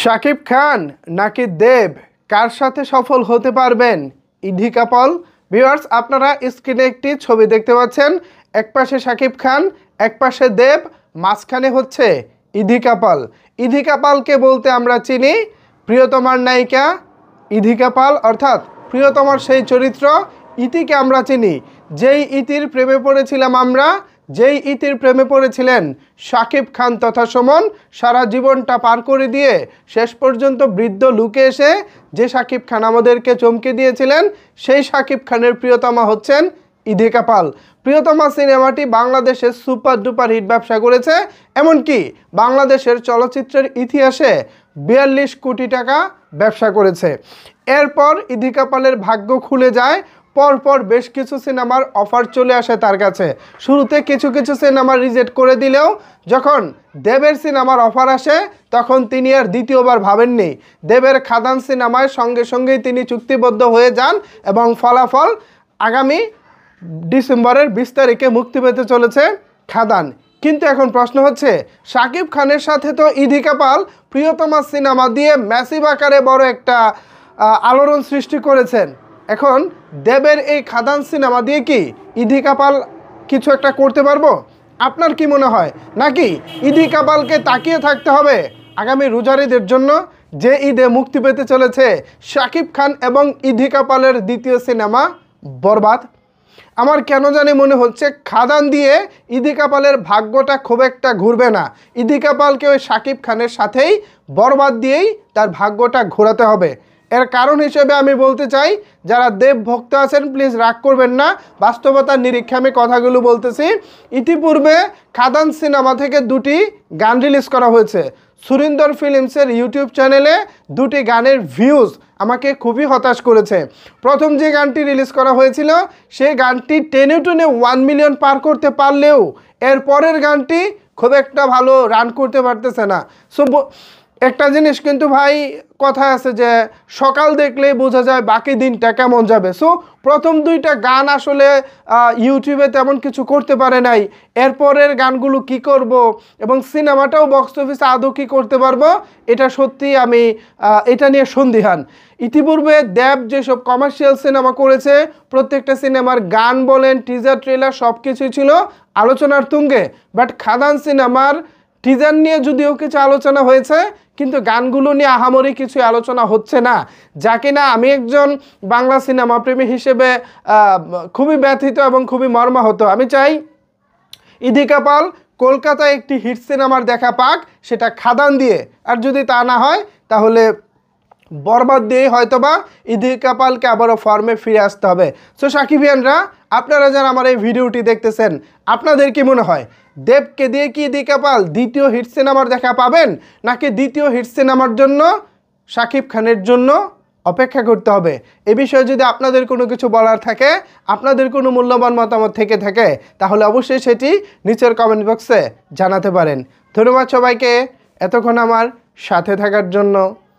শাকিব খান নাকি দেব কার সাথে সফল হতে পারবেন? ইধি কাপাল। ভিউয়ার্স, আপনারা স্ক্রিনে একটি ছবি দেখতে পাচ্ছেন। একপাশে শাকিব খান, একপাশে দেব, মাঝখানে হচ্ছে ইধি কাপাল। ইধি কাপালকে বলতে আমরা চিনি প্রিয়তমার নায়িকা ইধি কাপাল, অর্থাৎ প্রিয়তমার সেই চরিত্র ইতিকে আমরা চিনি। যেই ইতির প্রেমে পড়েছিলাম আমরা, যেই ইতির প্রেমে পড়েছিলেন শাকিব খান তথা সুমন, সারা জীবনটা পার করে দিয়ে শেষ পর্যন্ত বৃদ্ধ লুকে এসে যে শাকিব খান আমাদেরকে চমকে দিয়েছিলেন, সেই শাকিব খানের প্রিয়তমা হচ্ছেন ইধি কাপাল। প্রিয়তমা সিনেমাটি বাংলাদেশের সুপার ডুপার হিট ব্যবসা করেছে, এমনকি বাংলাদেশের চলচ্চিত্রের ইতিহাসে 42 কোটি টাকা ব্যবসা করেছে। এরপর ইধি কাপালের ভাগ্য খুলে যায়। পরপর বেশ কিছু সিনেমার অফার চলে আসে তার কাছে। শুরুতে কিছু কিছু সিনেমা রিজেক্ট করে দিলেও যখন দেবের সিনেমার অফার আসে তখন তিনি আর দ্বিতীয়বার ভাবেননি। দেবের খাদান সিনেমায় সঙ্গে সঙ্গেই তিনি চুক্তিবদ্ধ হয়ে যান এবং ফলাফল আগামী ডিসেম্বরের 20 তারিখে মুক্তি পেতে চলেছে খাদান। কিন্তু এখন প্রশ্ন হচ্ছে, শাকিব খানের সাথে তো ইধি কাপাল প্রিয়তমা সিনেমা দিয়ে ম্যাসিভ আকারে বড় একটা আলোড়ন সৃষ্টি করেছেন। এখন দেবের এই খাদান সিনেমা দিয়ে কি ইধি কাপাল কিছু একটা করতে পারবো? আপনার কি মনে হয়? নাকি ইধি কাপালকে তাকিয়ে থাকতে হবে আগামী রোজার ঈদের জন্য, যে ঈদে মুক্তি পেতে চলেছে শাকিব খান এবং ইধি কাপালের দ্বিতীয় সিনেমা বরবাদ? আমার কেন জানি মনে হচ্ছে খাদান দিয়ে ইধি কাপালের ভাগ্যটা খুব একটা ঘুরবে না। ইধি কাপালকে ওই শাকিব খানের সাথেই বরবাদ দিয়েই তার ভাগ্যটা ঘোরাতে হবে। এর কারণ হিসেবে আমি বলতে চাই, যারা দেব ভক্ত আছেন প্লিজ রাগ করবেন না, বাস্তবতার নিরীক্ষে আমি কথাগুলো বলতেছি। ইতিপূর্বে খাদান সিনেমা থেকে দুটি গান রিলিজ করা হয়েছে। সুরিন্দর ফিল্মসের ইউটিউব চ্যানেলে দুটি গানের ভিউজ আমাকে খুবই হতাশ করেছে। প্রথম যে গানটি রিলিজ করা হয়েছিল সেই গানটি টেনে 1 মিলিয়ন পার করতে পারলেও এর পরের গানটি খুব একটা ভালো রান করতে পারতেছে না। সো একটা জিনিস কিন্তু ভাই কথা আছে যে সকাল দেখলেই বোঝা যায় বাকি দিনটা কেমন যাবে। সো প্রথম দুইটা গান আসলে ইউটিউবে তেমন কিছু করতে পারে নাই। এরপরের গানগুলো কি করব এবং সিনেমাটাও বক্স অফিসে আদৌ কী করতে পারবো, এটা সত্যি আমি এটা নিয়ে সন্দিহান। ইতিপূর্বে দেব যেসব কমার্শিয়াল সিনেমা করেছে প্রত্যেকটা সিনেমার গান বলেন, টিজার, ট্রেলার সব কিছুই ছিল আলোচনার তুঙ্গে। বাট খাদান সিনেমার টিজার নিয়ে যদিও কিছু আলোচনা হয়েছে, কিন্তু গানগুলো নিয়ে আহামরি কিছু আলোচনা হচ্ছে না, যা কিনা আমি একজন বাংলা সিনেমা প্রেমী হিসেবে খুবই ব্যথিত এবং খুবই মর্মাহত। আমি চাই ইধি কাপাল কলকাতায় একটি হিট সিনেমার দেখা পাক, সেটা খাদান দিয়ে। আর যদি তা না হয় তাহলে বরবাদ দিয়েই হয়তোবা ইধি কাপালকে আবারও ফর্মে ফিরে আসতে হবে। সো সাকিবিয়ানরা, আপনারা যারা আমার এই ভিডিওটি দেখতেছেন, আপনাদের কি মনে হয় দেবকে দিয়ে কি ইধি কাপাল দ্বিতীয় হিট সিনেমার দেখা পাবেন, নাকি দ্বিতীয় হিট সিনেমার জন্য শাকিব খানের জন্য অপেক্ষা করতে হবে? এ বিষয়ে যদি আপনাদের কোনো কিছু বলার থাকে, আপনাদের কোনো মূল্যবান মতামত থেকে থাকে, তাহলে অবশ্যই সেটি নিচের কমেন্ট বক্সে জানাতে পারেন। ধন্যবাদ সবাইকে এতক্ষণ আমার সাথে থাকার জন্য।